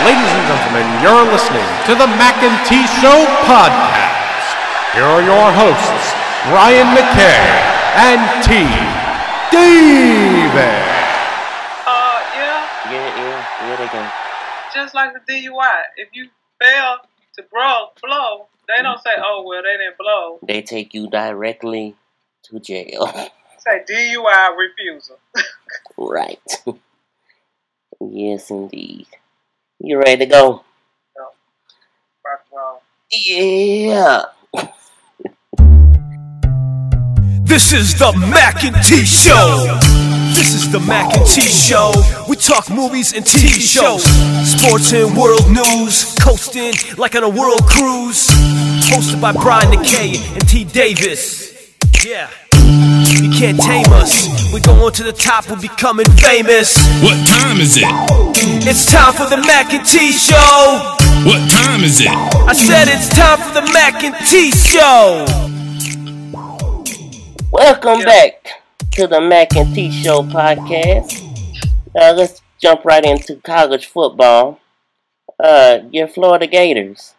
Ladies and gentlemen, you're listening to the Mackay T Podcast. Here are your hosts, Ryan Mackay and T Davis. Yeah, they can. Just like the DUI, if you fail to blow, they don't say, oh, well, they didn't blow. They take you directly to jail. Say DUI refusal. Right. Yes, indeed. You ready to go? No. Rock and roll. Yeah. This is the Mackay T Show. This is the Mackay T Show. We talk movies and TV shows, sports and world news, coasting like on a world cruise. Hosted by Brian Mackay and T Davis. Yeah. You can't tame us. We're going to the top, we're becoming famous. What time is it? It's time for the Mackay T Show. What time is it? I said it's time for the Mackay T Show. Welcome back to the Mackay T Show podcast. Let's jump right into college football. Your Florida Gators.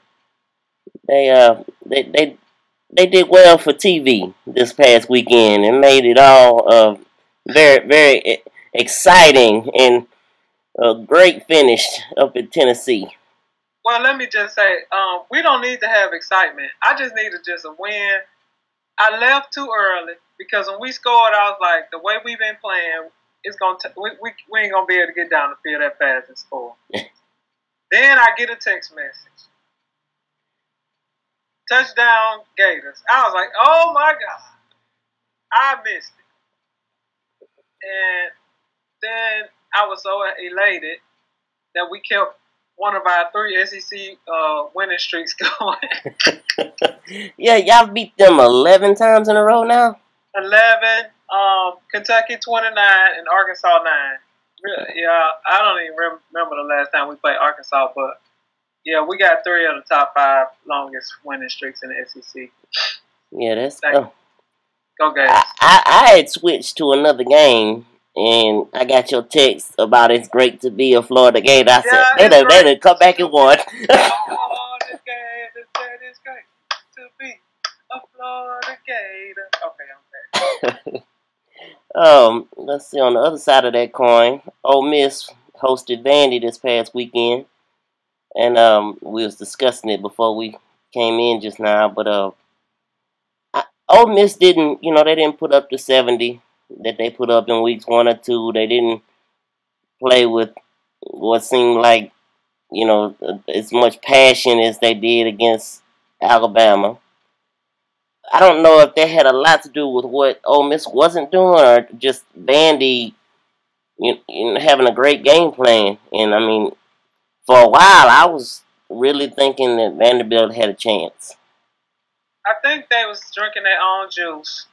They did well for TV this past weekend and made it all very, very exciting and a great finish up in Tennessee. Well, let me just say, we don't need to have excitement. I just needed just a win. I left too early because when we scored, I was like, the way we've been playing, it's gonna we ain't gonna be able to get down the field that fast and score. Then I get a text message. Touchdown Gators. I was like, oh my God. I missed it. And then I was so elated that we kept one of our 3 SEC winning streaks going. Yeah, y'all beat them 11 times in a row now? 11, Kentucky 29, and Arkansas 9. Yeah, I don't even remember the last time we played Arkansas, but yeah, we got 3 of the top 5 longest winning streaks in the SEC. Yeah, that's Go Gators. I had switched to another game, and I got your text about it's great to be a Florida Gator. I said, they done come back and won. Oh, this game is great to be a Florida Gator. Okay, I'm back. Let's see, on the other side of that coin, Ole Miss hosted Vandy this past weekend. And we was discussing it before we came in just now, but Ole Miss didn't, they didn't put up the 70 that they put up in weeks 1 or 2. They didn't play with what seemed like, as much passion as they did against Alabama. I don't know if that had a lot to do with what Ole Miss wasn't doing or just Vandy, having a great game plan. And I mean, for a while, I was really thinking that Vanderbilt had a chance. I think they was drinking their own juice.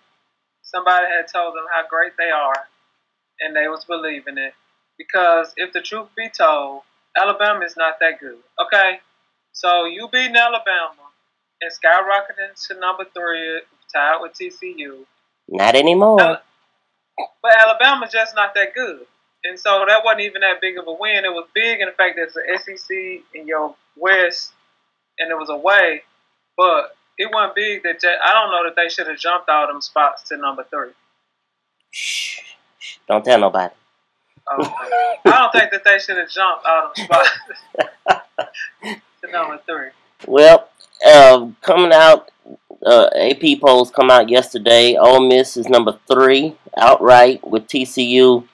Somebody had told them how great they are, and they was believing it. Because if the truth be told, Alabama is not that good. Okay? So you beating Alabama and skyrocketing to number 3, tied with TCU. Not anymore. But Alabama's just not that good. And so that wasn't even that big of a win. It was big in the fact that it's the SEC in your West, and it was away. But it wasn't big that I don't know that they should have jumped all them spots to number 3. Shh. Don't tell nobody. Okay. I don't think that they should have jumped all them spots to number 3. Well, coming out, AP polls come out yesterday. Ole Miss is number 3 outright with TCU.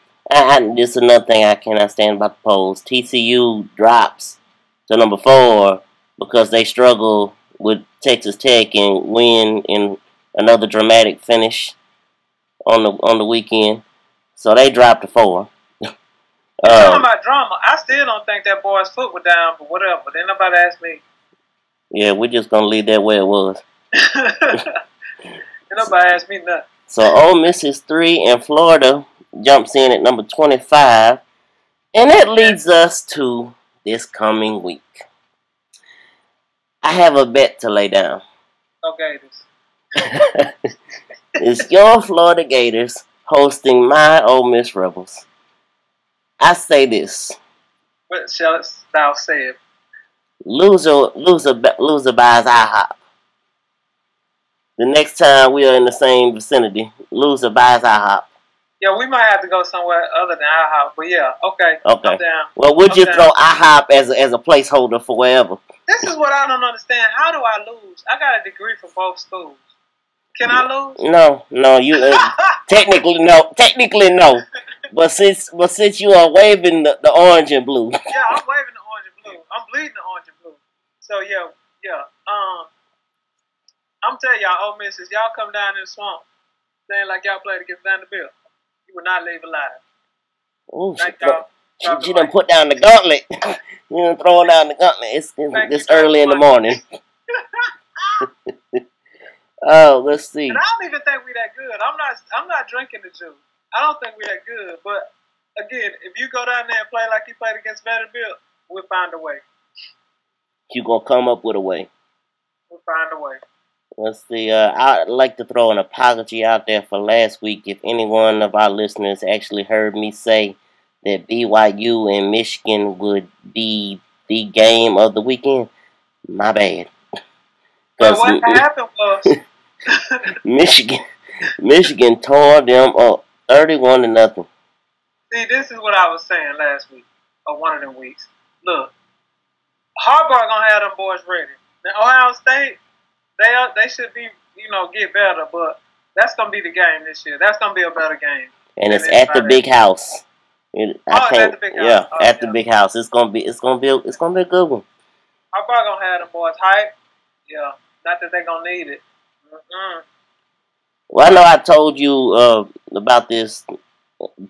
This is another thing I cannot stand about the polls. TCU drops to number 4 because they struggle with Texas Tech and win in another dramatic finish on the weekend. So they dropped to 4. Talking about drama, I still don't think that boy's foot was down, but whatever. Then nobody asked me. Yeah, we're just going to leave that where it was. Nobody asked me nothing. So Ole Miss is 3 and Florida jumps in at number 25. And that leads us to this coming week. I have a bet to lay down. Okay. It's your Florida Gators hosting my Ole Miss Rebels. I say this. What shalt thou say? Loser buys IHOP. The next time we are in the same vicinity, loser buys IHOP. Yeah, we might have to go somewhere other than IHOP, but yeah, okay. Okay. I'm down. Well, we'll just down. throw IHOP as a placeholder for wherever. This is what I don't understand. How do I lose? I got a degree from both schools. Can I lose? No, you technically no. But since you are waving the orange and blue. Yeah, I'm waving the orange and blue. I'm bleeding the orange and blue. So yeah. I'm telling y'all, Ole Miss, if y'all come down in the swamp, saying like y'all played against Vanderbilt, you will not leave alive. Ooh, y'all. She done put down the gauntlet. You done throw down the gauntlet. It's early in the morning. Oh, let's see. And I don't even think we that good. I'm not drinking the juice. I don't think we that good. But again, if you go down there and play like you played against Vanderbilt, we'll find a way. You gonna come up with a way. We'll find a way. Let's see. I'd like to throw an apology out there for last week. If any one of our listeners actually heard me say that BYU and Michigan would be the game of the weekend, my bad. But what happened was Michigan tore them up 31-0. See, this is what I was saying last week, or one of them weeks. Look, Harbaugh gonna have them boys ready. Now, Ohio State, they should be, get better, but that's gonna be the game this year. That's gonna be a better game. And it's at the big house. It's at the big house. Yeah, at the big house. It's gonna be a good one. Harbaugh gonna have them boys hype. Yeah, not that they gonna need it. Well, I know I told you about this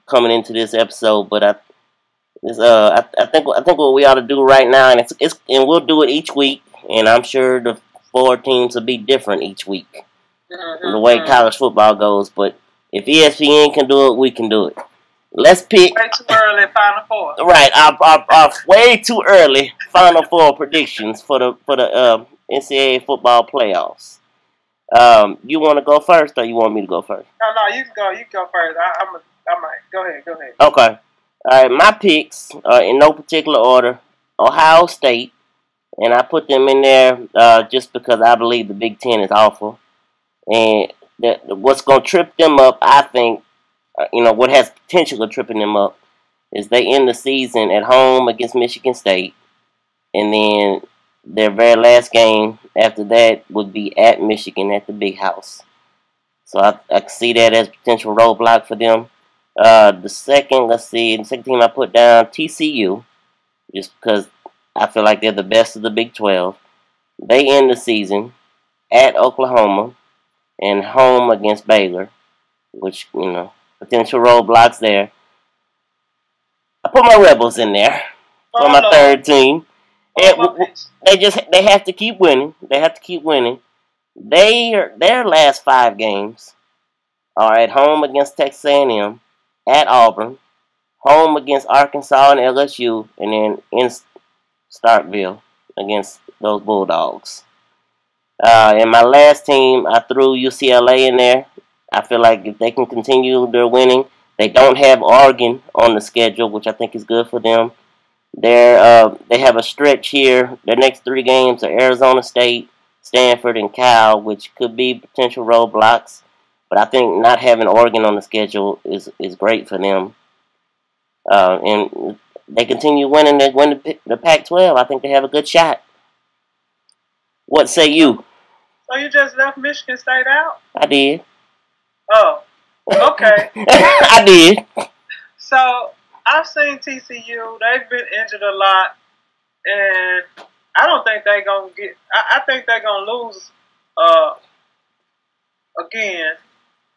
coming into this episode, but I think what we ought to do right now, and and we'll do it each week, and I'm sure the 4 teams will be different each week, the way college football goes. But if ESPN can do it, we can do it. Let's pick. Way too early, Final Four. Right, our way too early Final Four predictions for the NCAA football playoffs. You want to go first, or you want me to go first? No, you can go. You can go first. I might. Go ahead. Okay. All right, my picks are in no particular order. Ohio State, and I put them in there just because I believe the Big Ten is awful, and what's going to trip them up, I think, what has potential of tripping them up, is they end the season at home against Michigan State, and then their very last game after that would be at Michigan at the big house. So I can see that as a potential roadblock for them. The second team I put down, TCU, just because I feel like they're the best of the Big 12. They end the season at Oklahoma and home against Baylor, which, potential roadblocks there. I put my Rebels in there for my third team. They have to keep winning. Their last 5 games are at home against Texas A&M, at Auburn, home against Arkansas and LSU, and then in Starkville against those Bulldogs. And my last team, I threw UCLA in there. I feel like if they can continue their winning, they don't have Oregon on the schedule, which I think is good for them. They have a stretch here. Their next 3 games are Arizona State, Stanford, and Cal, which could be potential roadblocks. But I think not having Oregon on the schedule is great for them. And they continue winning. They win the Pac-12. I think they have a good shot. What say you? So you just left Michigan State out? I did. Oh, okay. I did. So I've seen TCU. They've been injured a lot, and I don't think they're gonna get. I think they're gonna lose. Again,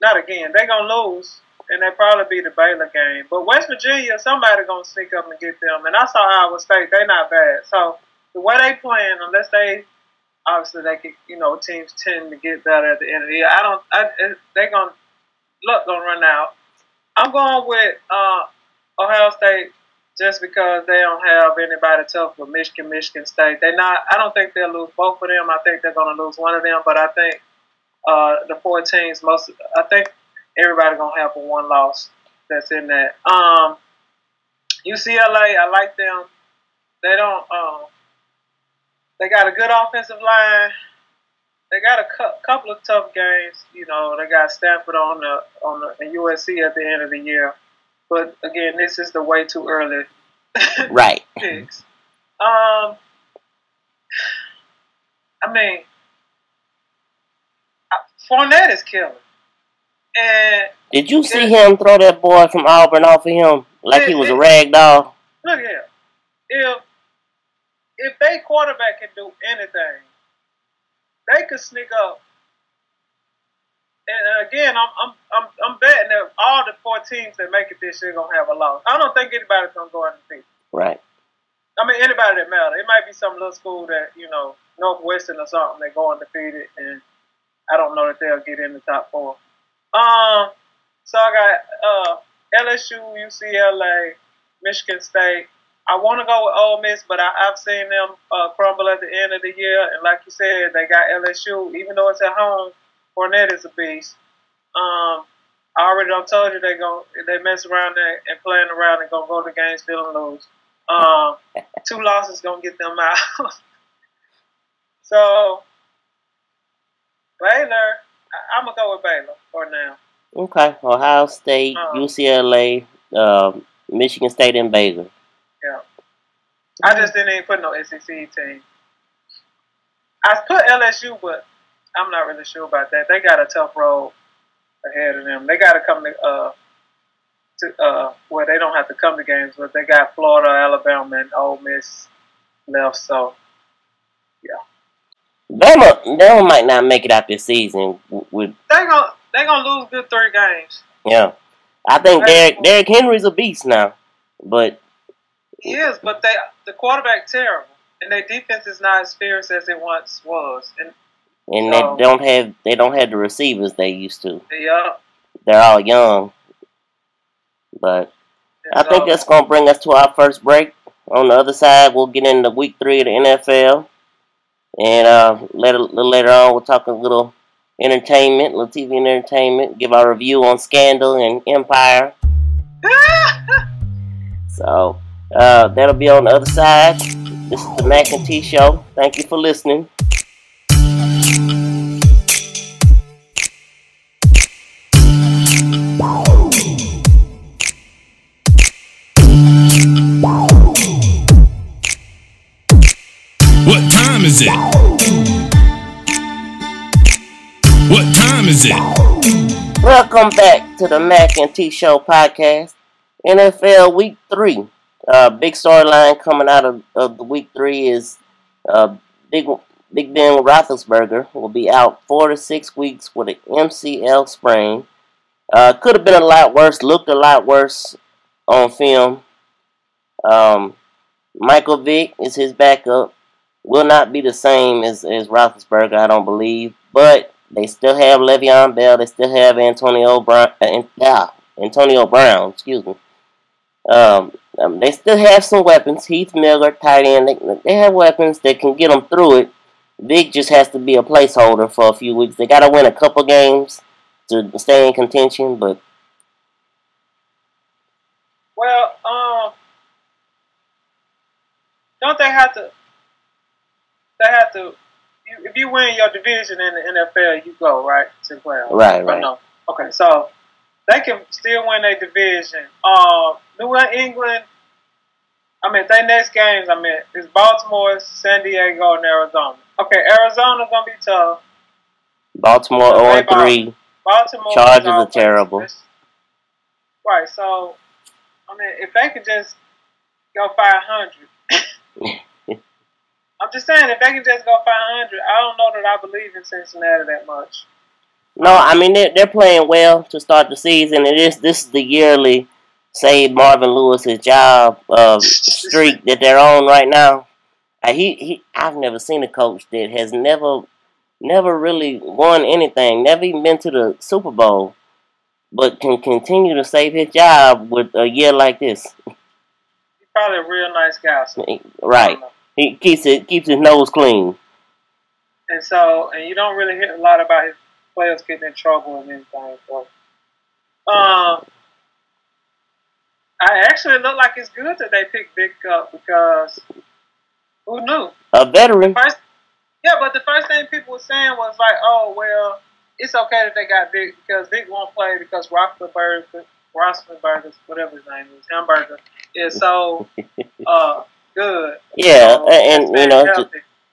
not again. They're gonna lose, and they probably be the Baylor game. But West Virginia, somebody gonna sneak up and get them. And I saw Iowa State. They're not bad. So the way they playing, unless they obviously they can, teams tend to get better at the end of the year. They're gonna run out. I'm going with Ohio State just because they don't have anybody tough with Michigan State. I don't think they'll lose both of them. I think they're going to lose one of them, but I think the 4 teams, I think everybody's going to have a 1 loss that's in that. UCLA, I like them. They don't. They got a good offensive line. They got a couple of tough games. You know, they got Stanford on the and USC at the end of the year. But again, this is the way too early Right. picks. I mean, Fournette is killing. And did you see him throw that boy from Auburn off of him like he was a rag doll? Look here, if they quarterback can do anything, they could sneak up. And again, I'm betting that all the 4 teams that make it this year gonna have a loss. I don't think anybody's gonna go undefeated. Right. I mean, anybody that matters. It might be some little school that, you know, Northwestern or something, they go undefeated, and I don't know that they'll get in the top 4. So I got LSU, UCLA, Michigan State. I want to go with Ole Miss, but I've seen them crumble at the end of the year. And like you said, they got LSU, even though it's at home. Fournette is a beast. I already done told you they mess around and playing around and gonna go to Gainesville and lose. 2 losses gonna get them out. So Baylor, I'm gonna go with Baylor for now. Okay. Ohio State, UCLA, Michigan State, and Baylor. Yeah. I just didn't even put no SEC team. I put LSU, but I'm not really sure about that. They got a tough road ahead of them. They got to come to well, they don't have to come to games, but they got Florida, Alabama, and Ole Miss left. So, yeah. Bama might not make it out this season. They're gonna lose good 3 games. Yeah. I think Derrick Henry's a beast now, but he is. But the quarterback terrible, and their defense is not as fierce as it once was. And they don't have the receivers they used to. Yeah. They're all young. But I think that's gonna bring us to our first break. On the other side, we'll get into week 3 of the NFL. And a little later on, we'll talk a little entertainment, little TV entertainment, give our review on Scandal and Empire. So, that'll be on the other side. This is the Mac and T Show. Thank you for listening. What time is it? What time is it? Welcome back to the Mac and T Show podcast. NFL Week 3. Big storyline coming out of the Week 3 is Big Ben Roethlisberger will be out 4 to 6 weeks with an MCL sprain. Could have been a lot worse, looked a lot worse on film. Michael Vick is his backup. Will not be the same as Roethlisberger, I don't believe. But they still have Le'Veon Bell. They still have Antonio Brown. Excuse me. They still have some weapons. Heath Miller, tight end. They have weapons that can get them through it. Vic just has to be a placeholder for a few weeks. They got to win a couple games to stay in contention. But don't they have to? They have to. If you win your division in the NFL, you go right to playoffs. Right. No. Okay, so they can still win their division. New England. Their next games. It's Baltimore, San Diego, and Arizona. Okay, Arizona's gonna be tough. Baltimore 0-3. Baltimore Chargers are terrible. Right. So, if they could just go 500. I'm just saying, if they can just go 500, I don't know that I believe in Cincinnati that much. No, they're playing well to start the season. This is the yearly save Marvin Lewis's job streak that they're on right now. I've never seen a coach that has never really won anything, never even been to the Super Bowl, but can continue to save his job with a year like this. He's probably a real nice guy. So right. He keeps his nose clean. And you don't really hear a lot about his players getting in trouble and anything. So, I actually look like it's good that they picked Vic up because Who knew? A veteran. But the first thing people were saying was like, oh, well, it's okay that they got Vic because Vic won't play because Roethlisberger, whatever his name is, Hamburger, is so good. Yeah, so and you know,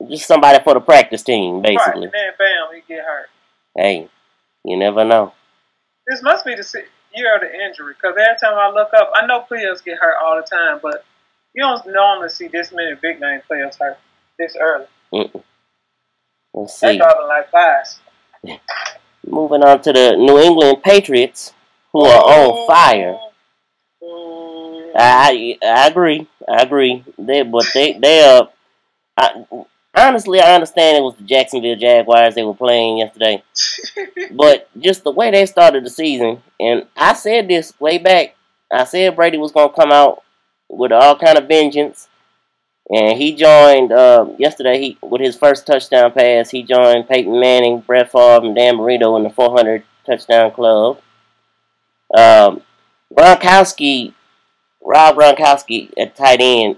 just somebody for the practice team, basically. Right, and then bam, he get hurt. Hey, you never know. This must be the year of the injury because every time I look up, I know players get hurt all the time, but you don't normally see this many big name players hurt this early. Let's see. They dropping like flies. Moving on to the New England Patriots, who are on fire. I agree. Honestly, I understand it was the Jacksonville Jaguars they were playing yesterday, but just the way they started the season, and I said this way back. I said Brady was gonna come out with all kind of vengeance. And he joined yesterday. With his first touchdown pass, he joined Peyton Manning, Brett Favre, and Dan Marino in the 400 touchdown club. Rob Gronkowski at tight end.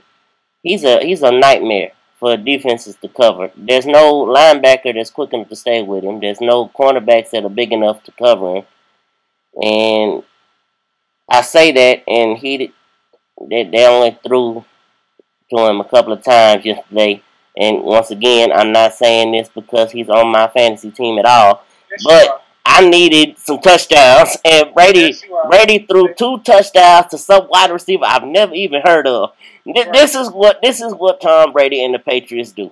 He's a nightmare for defenses to cover. There's no linebacker that's quick enough to stay with him. There's no cornerbacks that are big enough to cover him. And I say that, and they only threw to him a couple of times yesterday, and once again, I'm not saying this because he's on my fantasy team at all, but I needed some touchdowns, and Brady threw 2 touchdowns to some wide receiver I've never even heard of. This is what Tom Brady and the Patriots do.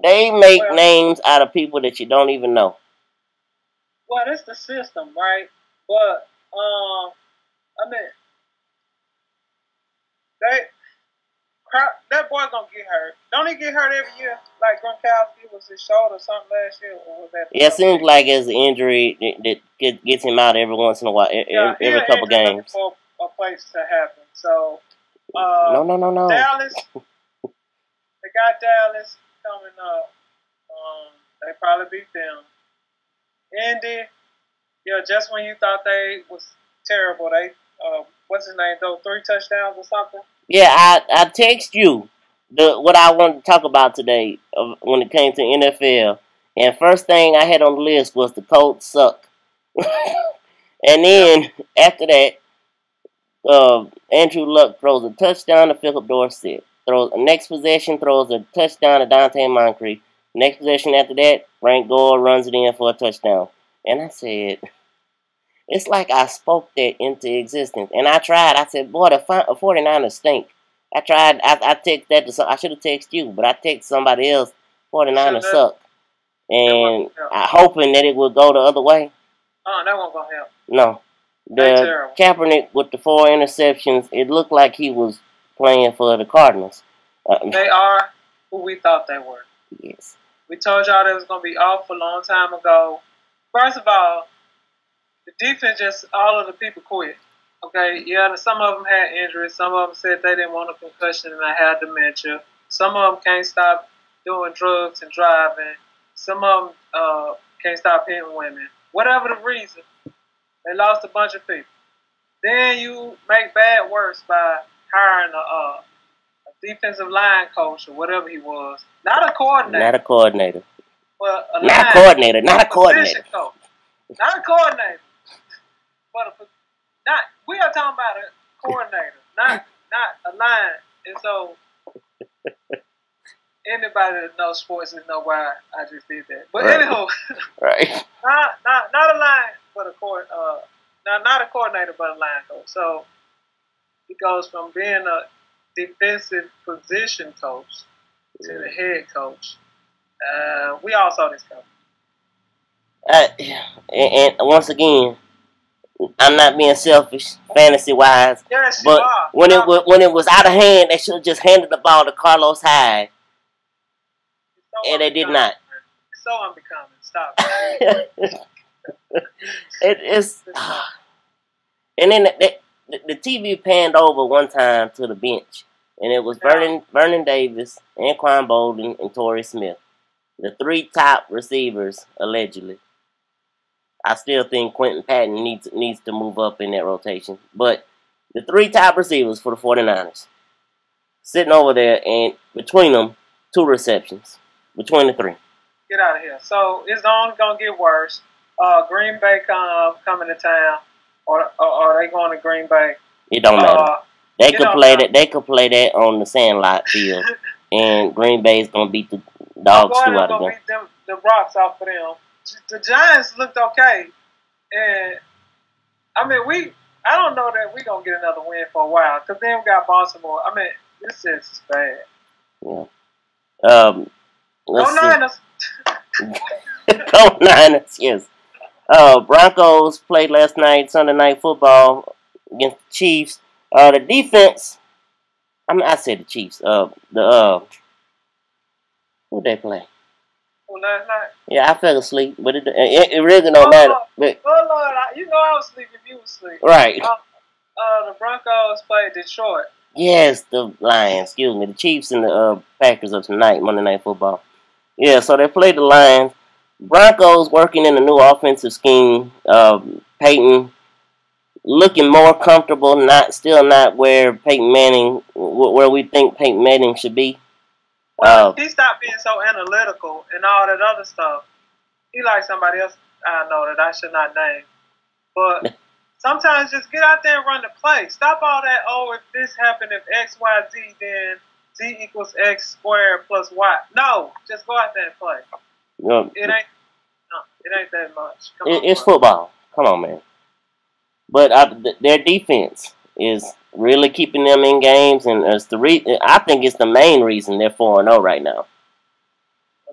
They make names out of people that you don't even know. Well, it's the system, right? But I mean, that boy gonna get hurt. Don't he get hurt every year? Like Gronkowski, was his shoulder or something last year, or was that? Yeah, it seems like it's an injury that gets him out every once in a while, every couple games. For a place to happen. So no. Dallas, they got Dallas coming up. They probably beat them. Indy, just when you thought they was terrible, they what's his name? Those 3 touchdowns or something. Yeah, I text you what I wanted to talk about today when it came to NFL. And first thing I had on the list was the Colts suck. And then after that, Andrew Luck throws a touchdown to Philip Dorsett. Next possession throws a touchdown to Dante Moncrief. Next possession after that, Frank Gore runs it in for a touchdown. And I said, it's like I spoke that into existence. And I tried. I said, boy, the 49ers stink. I tried. I texted that to I should have texted you, but I texted somebody else, 49ers suck. And I hoping that it would go the other way. Oh, that won't go help. No. The Kaepernick with the 4 interceptions, it looked like he was playing for the Cardinals. They are who we thought they were. Yes. We told y'all they was going to be off a long time ago. First of all, the defense all of the people quit. Okay, some of them had injuries. Some of them said they didn't want a concussion and they had dementia. Some of them can't stop doing drugs and driving. Some of them can't stop hitting women. Whatever the reason, they lost a bunch of people. Then you make bad worse by hiring a defensive line coach or whatever he was. Not a coordinator. Not a coordinator. Well, not a coordinator. Not a coordinator. Coach. Not a coordinator. But we are talking about a coordinator, not a line. And so anybody that knows sports will know why I just did that. But anyhow, right. not a line, but not a coordinator, but a line coach. So he goes from being a defensive position coach to the head coach. We all saw this coming. And once again, I'm not being selfish, fantasy-wise, yes, but when it was out of hand, they should have just handed the ball to Carlos Hyde, and they did not. It's so unbecoming. Stop. And then the TV panned over one time to the bench, and it was Vernon Davis, Anquan Bolden, and Torrey Smith, the 3 top receivers allegedly. I still think Quentin Patton needs to move up in that rotation. But the 3 top receivers for the 49ers sitting over there, and between them, 2 receptions between the 3. Get out of here. So it's only gonna get worse. Green Bay coming to town, or they going to Green Bay? It don't matter. They could play that. They could play that on the Sandlot field, and Green Bay's gonna beat the dogs too out of them. Beat the rocks off of them. The Giants looked okay, and I mean I don't know that we gonna get another win for a while, because then we got Baltimore. I mean, this is bad. Yeah. Go Niners. Go Niners. Yes. Broncos played last night, Sunday Night Football against the Chiefs. The defense. I said the Chiefs. Who they play? Last night? Yeah, I fell asleep, but it really don't matter. But, Lord, you know I was asleep if you was asleep. Right. The Broncos played Detroit. Yes, the Lions. Excuse me, the Chiefs and the Packers are tonight, Monday Night Football. Yeah, so they played the Lions. Broncos working in a new offensive scheme. Peyton looking more comfortable, still not where Peyton Manning, where we think Peyton Manning should be. Well, he stopped being so analytical and all that other stuff. He like somebody else I know that I should not name. But sometimes just get out there and run the play. Stop all that, if this happened, if X, Y, Z, then Z equals X squared plus Y. No, just go out there and play. It ain't that much. It's football. Come on, man. But their defense is really keeping them in games, and I think it's the main reason they're 4-0 right now.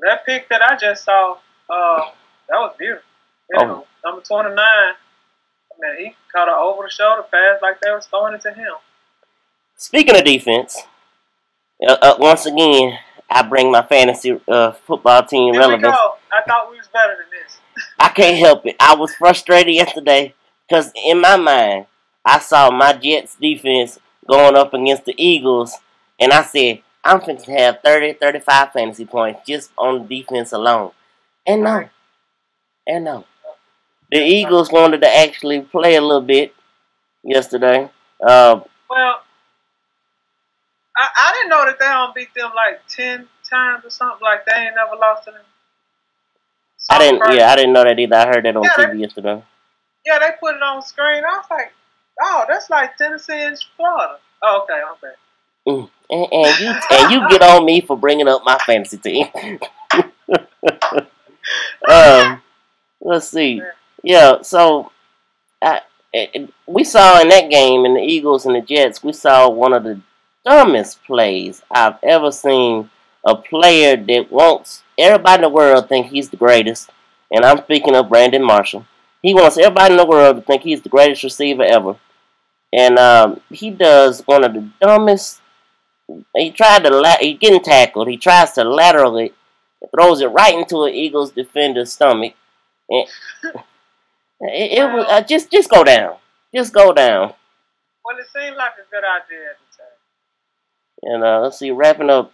That pick that I just saw, that was beautiful. Number 29, man, he caught an over-the-shoulder pass like they was throwing it to him. Speaking of defense, once again, I bring my fantasy football team relevance. Here we go. I thought we was better than this. I can't help it. I was frustrated yesterday because in my mind, I saw my Jets defense going up against the Eagles, and I said, I'm going to have 30, 35 fantasy points just on the defense alone. And no. The Eagles wanted to actually play a little bit yesterday. Well, I didn't know that they don't beat them like 10 times or something. Like they ain't never lost to them. I didn't know that either. I heard that on TV yesterday. Yeah, they put it on screen. I was like, oh, that's like Tennessee and Florida. Oh, okay, I'm back. And you get on me for bringing up my fantasy team. Let's see. Yeah, so we saw in that game, in the Eagles and the Jets, we saw one of the dumbest plays I've ever seen. A player that wants everybody in the world to think he's the greatest, and I'm speaking of Brandon Marshall. He wants everybody in the world to think he's the greatest receiver ever. And he does one of the dumbest. He's getting tackled. He tries to lateral it, throws it right into an Eagles defender's stomach. And it was just go down. Just go down. Well, it seemed like a good idea at the time. And let's see, wrapping up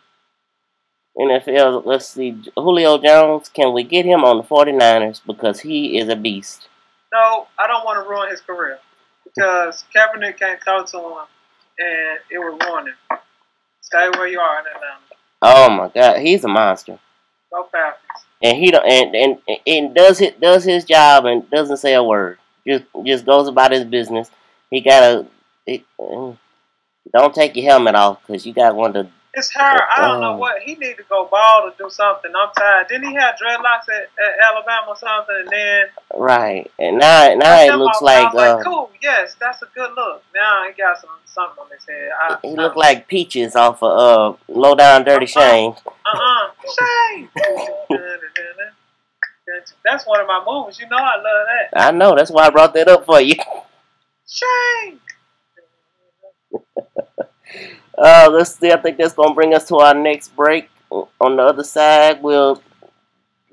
NFL, let's see, Julio Jones, can we get him on the 49ers because he is a beast? No, I don't want to ruin his career because Kaepernick can't throw to him, and it would ruin him. Stay where you are in Atlanta. Oh my God, he's a monster. Go Falcons. And he and does his job and doesn't say a word. Just goes about his business. Don't take your helmet off because you got one to. His hair, I don't know what. He need to go bald or do something. I'm tired. Didn't he have dreadlocks at Alabama or something? And then right, and now it looks like. Cool, yes, that's a good look. Now he got something on his head. He looked like Peaches off of Low Down Dirty Shame. Shame. That's one of my movies. You know I love that. I know. That's why I brought that up for you. Shame. Let's see. I think that's going to bring us to our next break. On the other side, we'll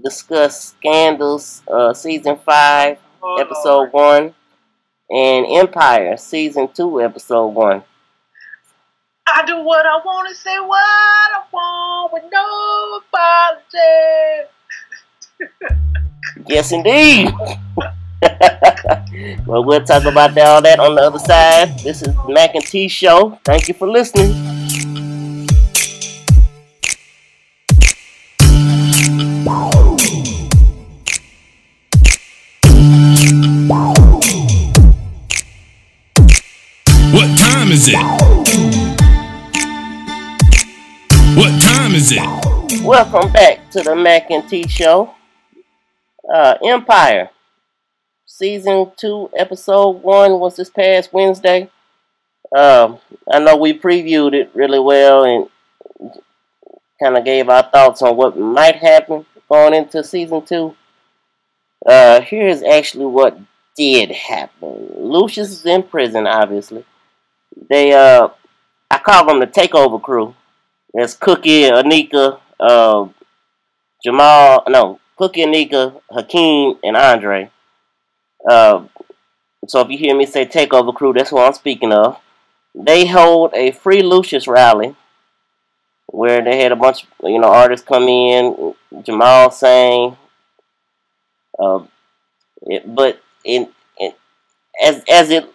discuss Scandals, Season 5, Episode 1, and Empire, Season 2, Episode 1. I do what I want to say what I want with no apology. Yes, indeed. Well, we'll talk about all that on the other side. This is the Mac and T Show. Thank you for listening. is it? What time is it? Welcome back to the Mac and T Show. Empire Season 2, Episode 1 was this past Wednesday. I know we previewed it really well and kind of gave our thoughts on what might happen going into Season 2. Here's actually what did happen. Lucius is in prison, obviously. They, I call them the takeover crew. There's Cookie, Anika, Cookie, Anika, Hakeem, and Andre. So if you hear me say takeover crew, that's what I'm speaking of. They hold a free Lucius rally where they had a bunch of artists come in. Jamal sang. As it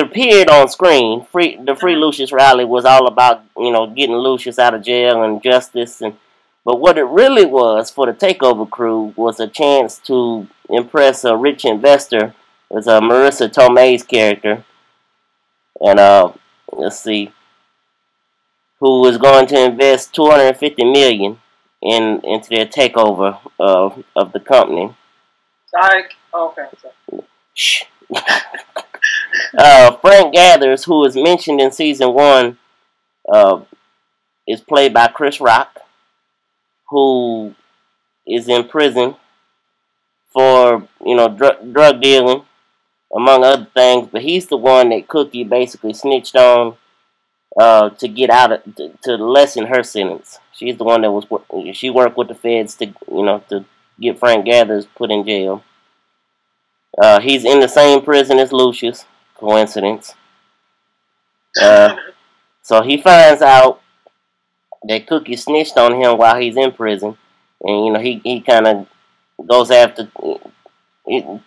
appeared on screen, the Free Lucius rally was all about getting Lucius out of jail and justice, but what it really was for the takeover crew was a chance to impress a rich investor. It was Marissa Tomei's character, and let's see, who was going to invest $250 million into their takeover of the company. Okay. Shh. Frank Gathers, who is mentioned in Season 1, is played by Chris Rock, who is in prison for, drug dealing, among other things. But he's the one that Cookie basically snitched on to get out to lessen her sentence. She's the one that she worked with the feds to get Frank Gathers put in jail. He's in the same prison as Lucius. Coincidence. So he finds out that Cookie snitched on him while he's in prison, and he kind of goes after,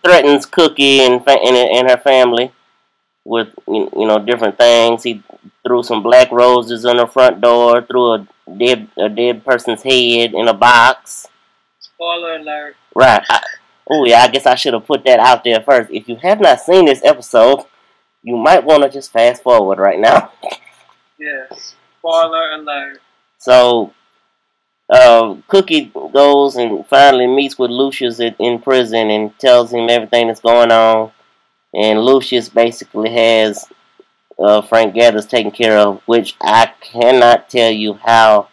threatens Cookie and her family with different things. He threw some black roses on her front door, threw a dead person's head in a box. Spoiler alert. Right. I guess I should have put that out there first. If you have not seen this episode, you might want to just fast forward right now. Yes. Spoiler alert. So, Cookie goes and finally meets with Lucius in prison and tells him everything that's going on. And Lucius basically has Frank Gathers taken care of, which I cannot tell you how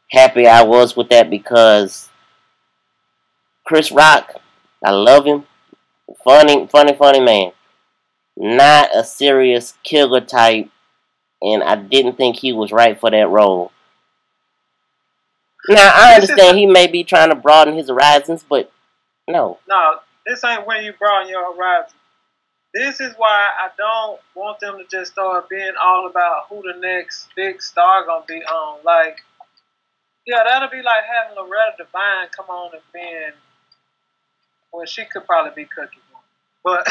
happy I was with that, because Chris Rock, I love him. Funny man. Not a serious killer type, and I didn't think he was right for that role. Now, I understand he may be trying to broaden his horizons, but no. No, this ain't when you broaden your horizons. This is why I don't want them to just start being all about who the next big star gonna be on. Like, yeah, that'll be like having Loretta Devine come on and being, well, she could probably be Cookie, but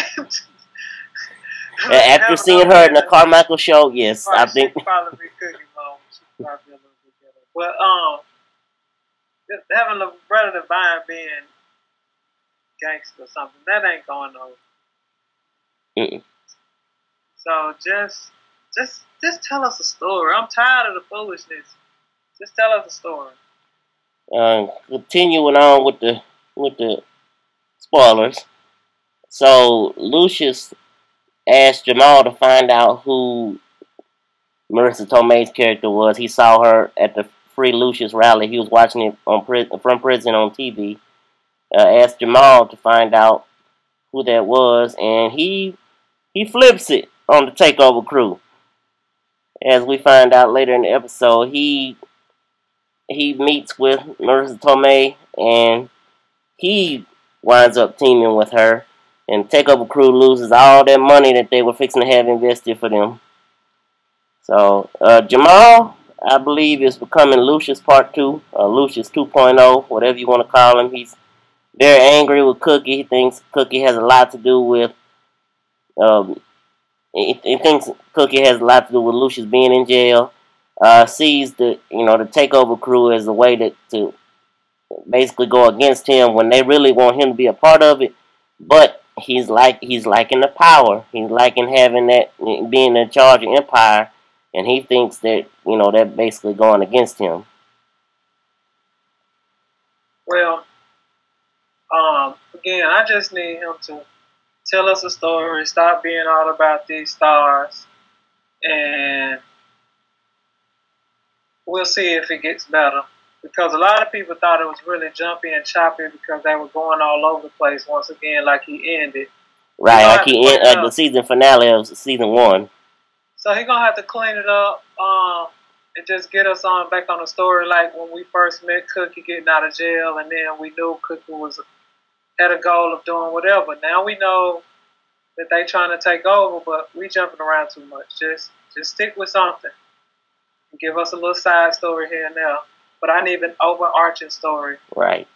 after seeing her in the Carmichael show, yes, I think she probably be Cookie Mom. She could probably be a little bit better. But having Loretta Devine being gangster or something, that ain't going over. So just tell us a story. I'm tired of the foolishness. Just tell us a story. Continuing on with the spoilers. So Lucius asked Jamal to find out who Marissa Tomei's character was. He saw her at the Free Lucius rally. He was watching it from prison on TV. Asked Jamal to find out who that was, and he flips it on the takeover crew. As we find out later in the episode, he meets with Marissa Tomei, and he winds up teaming with her, and takeover crew loses all that money that they were fixing to have invested for them. So Jamal, I believe, is becoming Lucius Part 2, Lucius 2.0, whatever you want to call him. He's very angry with Cookie. He thinks Cookie has a lot to do with he thinks Cookie has a lot to do with Lucius being in jail. Sees the takeover crew as a way to basically go against him when they really want him to be a part of it. But he's liking the power. He's liking having that, being in charge of empire, and he thinks that, you know, that basically going against him. Well, again, I just need him to tell us a story, stop being all about these stars, and we'll see if it gets better. Because a lot of people thought it was really jumpy and choppy because they were going all over the place once again, like he ended. Right, like he ended the season finale of season 1. So he's gonna have to clean it up, and just get us on back on the story like when we first met Cookie getting out of jail, and then we knew Cookie had a goal of doing whatever. Now we know that they trying to take over, but we jumping around too much. Just stick with something and give us a little side story here and there. But I need an overarching story. Right.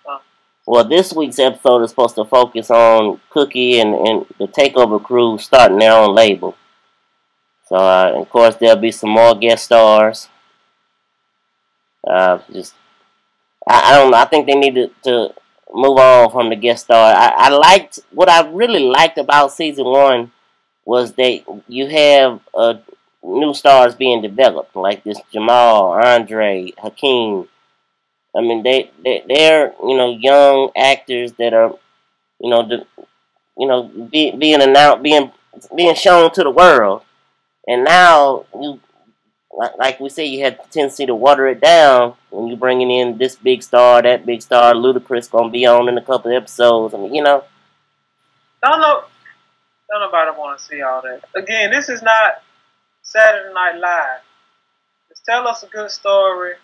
Well, this week's episode is supposed to focus on Cookie and the takeover crew starting their own label. So, of course, there'll be some more guest stars. I don't know. I think they need to move on from the guest star. What I really liked about season 1 was that you have new stars being developed, like this Jamal, Andre, Hakeem. I mean, they're you know, young actors that are, you know, being announced, being shown to the world. And now like we say, you have the tendency to water it down when you're bringing in this big star, that big star. Ludacris gonna be on in a couple of episodes. I mean, you know. Don't nobody want to see all that. Again, this is not Saturday Night Live. Just tell us a good story.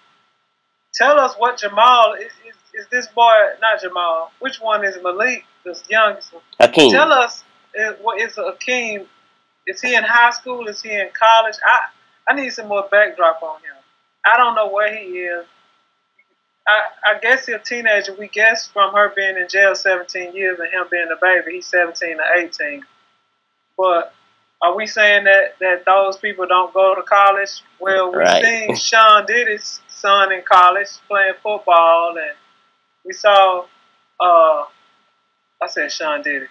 Tell us what Jamal is this boy, not Jamal. Which one is Malik, this youngest one? Hakeem. Tell us, what is Hakeem? Is he in high school? Is he in college? I need some more backdrop on him. I don't know where he is. I guess he's a teenager. We guess from her being in jail 17 years and him being a baby, he's 17 or 18. But are we saying that those people don't go to college? Well, we've seen Sean Diddy's son in college playing football, and we saw, I said Sean Diddy,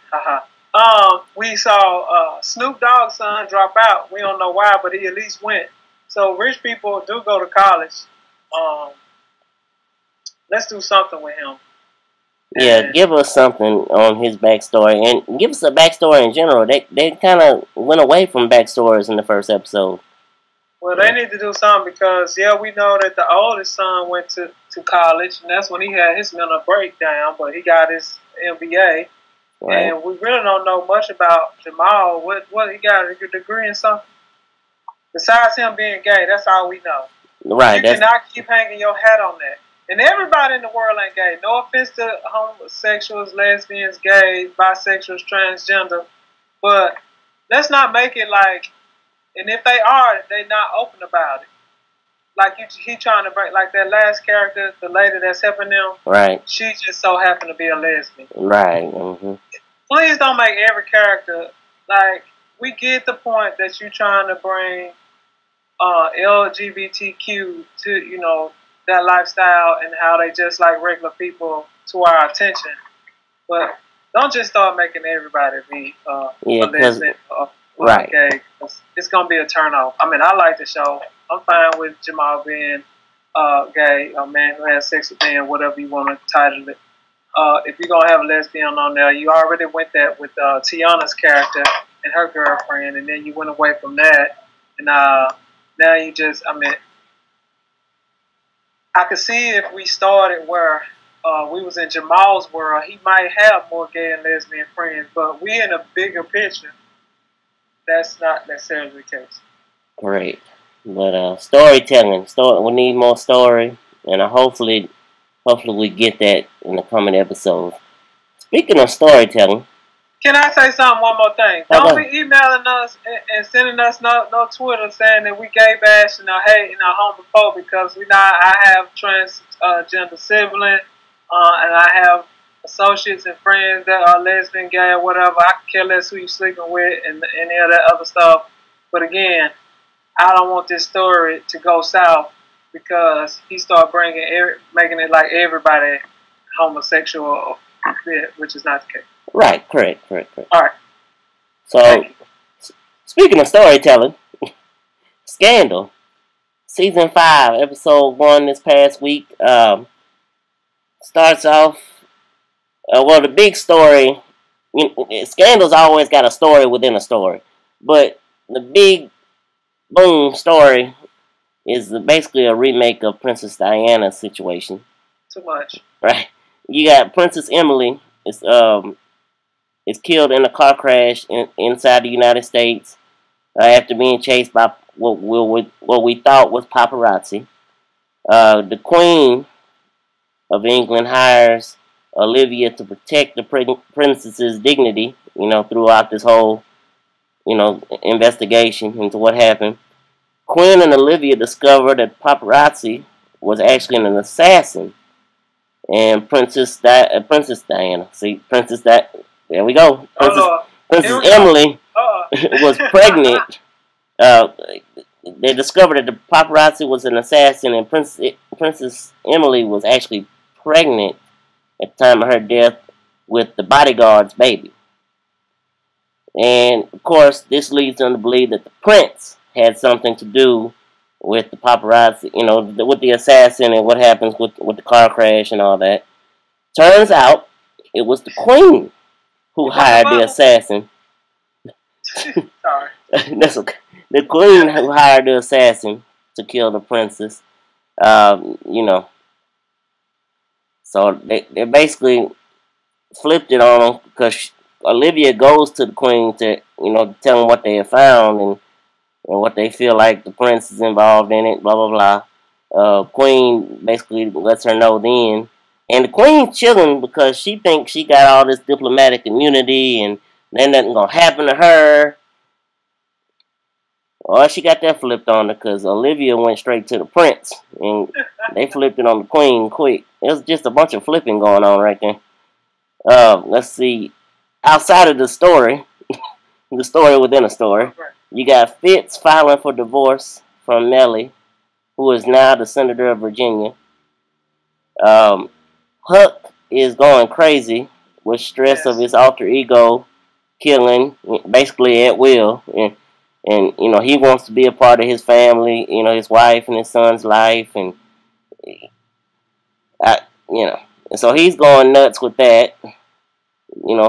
we saw Snoop Dogg's son drop out. We don't know why, but he at least went. So rich people do go to college. Let's do something with him. Yeah, give us something on his backstory, and give us a backstory in general. They kind of went away from backstories in the first episode. Well, they need to do something because, yeah, we know that the oldest son went to college, and that's when he had his mental breakdown, but he got his MBA. Right. And we really don't know much about Jamal. What he got a degree in something? Besides him being gay, that's all we know. Right. You cannot keep hanging your hat on that. And everybody in the world ain't gay. No offense to homosexuals, lesbians, gays, bisexuals, transgender. But let's not make it like, and if they are, they not open about it. Like he trying to break, like that last character, the lady that's helping them. Right. She just so happened to be a lesbian. Right. Mm-hmm. Please don't make every character, like, we get the point that you're trying to bring LGBTQ to, you know, that lifestyle and how they just like regular people to our attention. But don't just start making everybody be a lesbian or gay. It's going to be a turnoff. I mean, I like the show. I'm fine with Jamal being gay, a man who has sex with men, whatever you want to title it. If you're going to have a lesbian on there, you already went that with Tiana's character and her girlfriend, and then you went away from that. And now you just, I mean, I could see if we started where we was in Jamal's world, he might have more gay and lesbian friends, but we in a bigger picture, that's not necessarily the case. Great. But storytelling, we need more story, and hopefully we get that in the coming episodes. Speaking of storytelling, can I say something? One more thing. Don't be emailing us and sending us no Twitter saying that we gay bashing or hating or homophobic, because I have transgender sibling, and I have associates and friends that are lesbian, gay, or whatever. I can care less who you sleeping with and any of that other stuff. But again, I don't want this story to go south because he started making it like everybody homosexual, which is not the case. Right, correct. All right. So, speaking of storytelling, Scandal, Season 5, Episode 1 this past week, starts off, well, the big story, Scandal's always got a story within a story, but the big boom story is basically a remake of Princess Diana's situation. Too much. Right. You got Princess Emily is killed in a car crash inside the United States after being chased by what we thought was paparazzi. The Queen of England hires Olivia to protect the princess's dignity, throughout this whole, investigation into what happened. Quinn and Olivia discovered that paparazzi was actually an assassin, and Princess Diana. See, there we go. Princess Emily was pregnant. They discovered that the paparazzi was an assassin, and Princess Emily was actually pregnant at the time of her death with the bodyguard's baby. And of course, this leads them to believe that the prince had something to do with the paparazzi, with the assassin and what happens with the car crash and all that. Turns out it was the queen who hired the assassin. Sorry. That's okay. The queen who hired the assassin to kill the princess. So they basically flipped it on them because Olivia goes to the queen to, tell them what they have found and what they feel like the prince is involved in it, blah, blah, blah. Queen basically lets her know then. And the queen's chilling because she thinks she got all this diplomatic immunity and then nothing gonna happen to her. Or she got that flipped on her because Olivia went straight to the prince. And they flipped it on the queen quick. It was just a bunch of flipping going on right there. Let's see. Outside of the story, the story within a story, you got Fitz filing for divorce from Mellie, who is now the senator of Virginia. Huck is going crazy with stress of his alter ego killing, basically at will. And he wants to be a part of his family, his wife and his son's life. And so he's going nuts with that,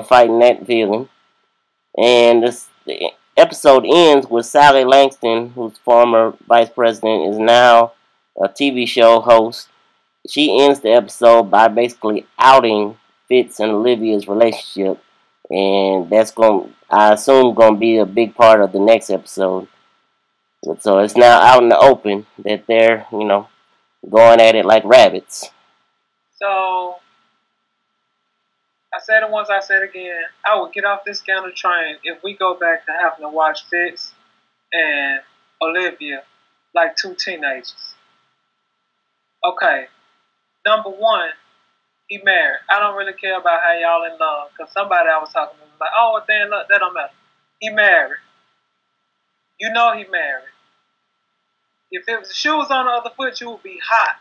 fighting that feeling. And the episode ends with Sally Langston, whose former vice president is now a TV show host. She ends the episode by basically outing Fitz and Olivia's relationship. And that's I assume, going to be a big part of the next episode. So it's now out in the open that they're, going at it like rabbits. So, I said it once, I said it again. I would get off this Scandal train if we go back to having to watch Fitz and Olivia like two teenagers. Okay, number one, he married. I don't really care about how y'all in love, because somebody I was talking to was like, oh, if they in love, that don't matter. He married. He married. If it was the shoes on the other foot, you would be hot.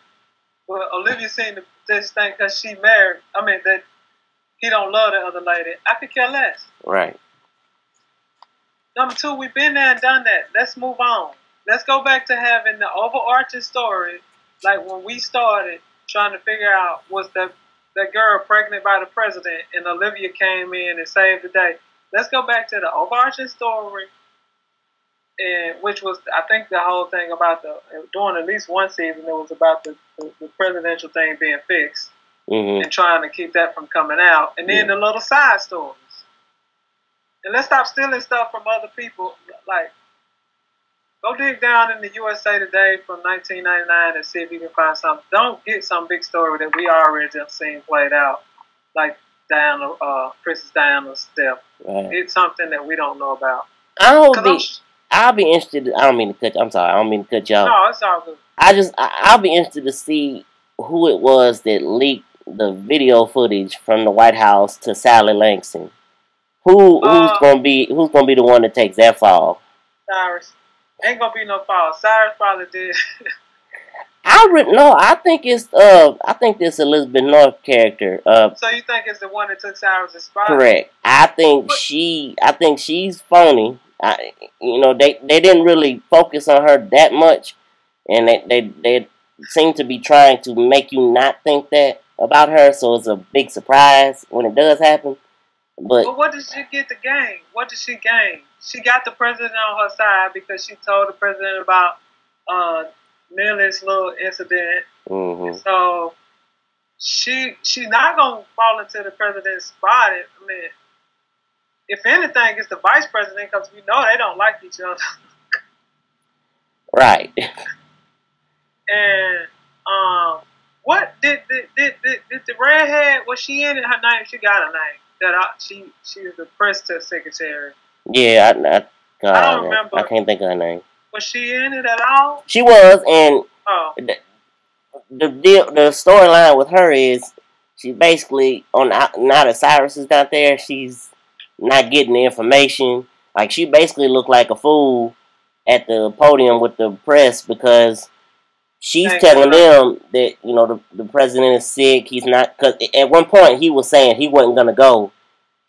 But Olivia seemed to just think because she married, that he don't love the other lady. I could care less. Right. Number two, we've been there and done that. Let's move on. Let's go back to having the overarching story, like when we started trying to figure out, was that girl pregnant by the president, and Olivia came in and saved the day. Let's go back to the overarching story, and which was, I think, the whole thing about during at least one season, it was about the presidential thing being fixed. Mm-hmm. And trying to keep that from coming out. And then the little side stories. And let's stop stealing stuff from other people. Like, go dig down in the USA Today from 1999 and see if you can find something. Don't get some big story that we already just seen played out, like Princess Diana's death. Right. It's something that we don't know about. I'll be interested. I don't mean to cut. I'm sorry. I don't mean to cut y'all. No, it's all good. I'll be interested to see who it was that leaked the video footage from the White House to Sally Langston. Who's gonna be the one that takes that fall? Cyrus. Ain't gonna be no fall. Cyrus probably did. I I think it's this Elizabeth North character. So you think it's the one that took Cyrus' spot? Correct. I think she's phony. They didn't really focus on her that much, and they seem to be trying to make you not think that about her. So it's a big surprise when it does happen. But what did she get to gain? What did she gain? She got the president on her side because she told the president about Millie's little incident. Mm-hmm. So she's not gonna fall into the president's spot. I mean, if anything, it's the vice president because we know they don't like each other. Right. And what did the redhead? Was she in it? Her name? She got a name. She was the press secretary. Yeah, I don't remember. I can't think of her name. Was she in it at all? She was, and the storyline with her is she's basically now that Cyrus is not there, she's not getting the information. Like, she basically looked like a fool at the podium with the press because she's telling them that the president is sick. He's not, because at one point he was saying he wasn't gonna go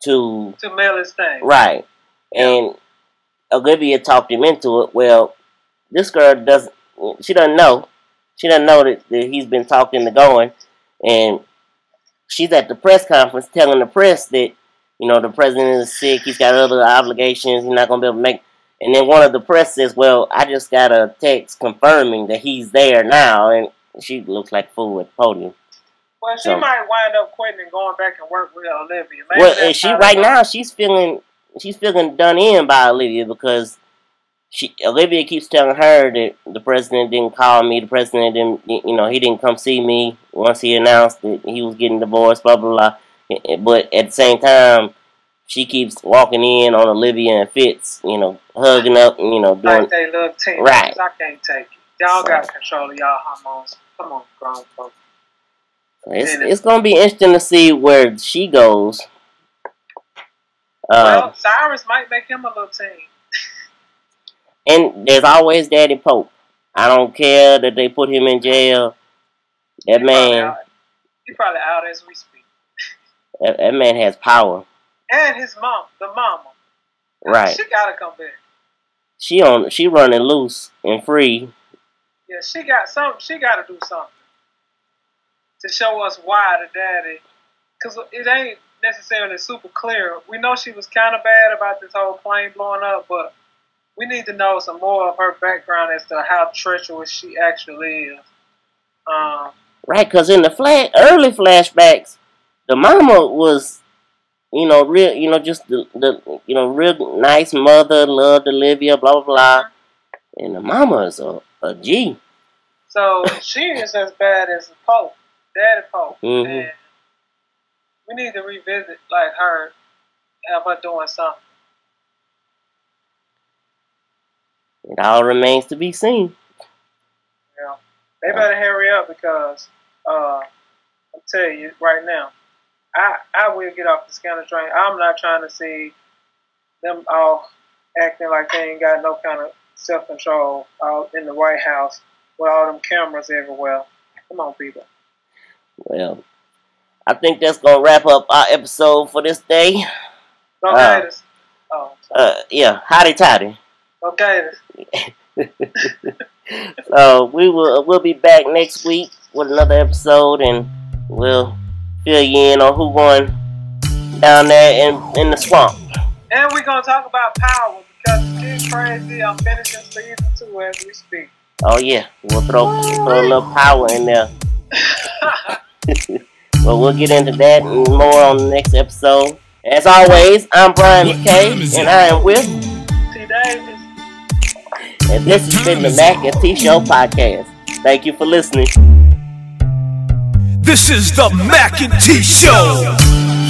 to mail his thing. Right, and Olivia talked him into it. Well, this girl doesn't know. She doesn't know that he's been talking to going, and she's at the press conference telling the press that the president is sick. He's got other obligations. He's not gonna be able to make. And then one of the press says, "Well, I just got a text confirming that he's there now," and she looks like a fool at the podium. Well, she might wind up quitting and going back and work with Olivia. And she's feeling done in by Olivia because Olivia keeps telling her that the president didn't call me. The president didn't, he didn't come see me once he announced that he was getting divorced. Blah blah blah. But at the same time, she keeps walking in on Olivia and Fitz, hugging up, and, doing... Like they love team. Right. I can't take it. Y'all got control of y'all hormones. Come on, grown folks. It's going to be interesting to see where she goes. Well, Cyrus might make him a little team. And there's always Daddy Pope. I don't care that they put him in jail. That man... He's probably out as we speak. That man has power. And his mom, the mama. Right. She gotta come back. She running loose and free. Yeah, she gotta do something to show us why the daddy, because it ain't necessarily super clear. We know she was kind of bad about this whole plane blowing up, but we need to know some more of her background as to how treacherous she actually is. Right, because in the early flashbacks, the mama was, real, just the real nice mother, loved Olivia, blah, blah, blah. And the mama is a G. So she is as bad as the Pope, Daddy Pope. Mm-hmm. And we need to revisit, like, her, have her doing something. It all remains to be seen. Yeah. They better hurry up because, I'm telling you right now, I will get off the scandal train. I'm not trying to see them all acting like they ain't got no kind of self-control out in the White House with all them cameras everywhere. Come on, people. Well, I think that's going to wrap up our episode for this day. Okay. Yeah, howdy toddy. Okay. So we'll be back next week with another episode, and we'll fill you in on who going down there in the swamp. And we're going to talk about power because it's crazy. I'm finishing season 2 as we speak. Oh yeah, we'll throw a little power in there. But we'll get into that and more on the next episode. As always, I'm Brian Mackay, and I am with T Davis. And this has been the Mackay T Show podcast. Thank you for listening. This is the Mackay T Show.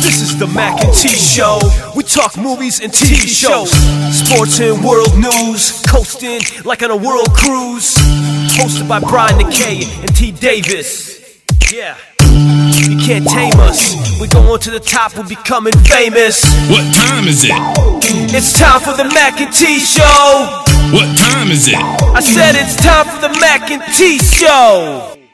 This is the Mackay T Show. We talk movies and TV shows, sports and world news, coasting like on a world cruise. Hosted by Brian Mackay and T Davis. Yeah. can't tame us. We going to the top, we're becoming famous. What time is it? It's time for the Mac and T Show. What time is it? I said it's time for the Mac and T Show.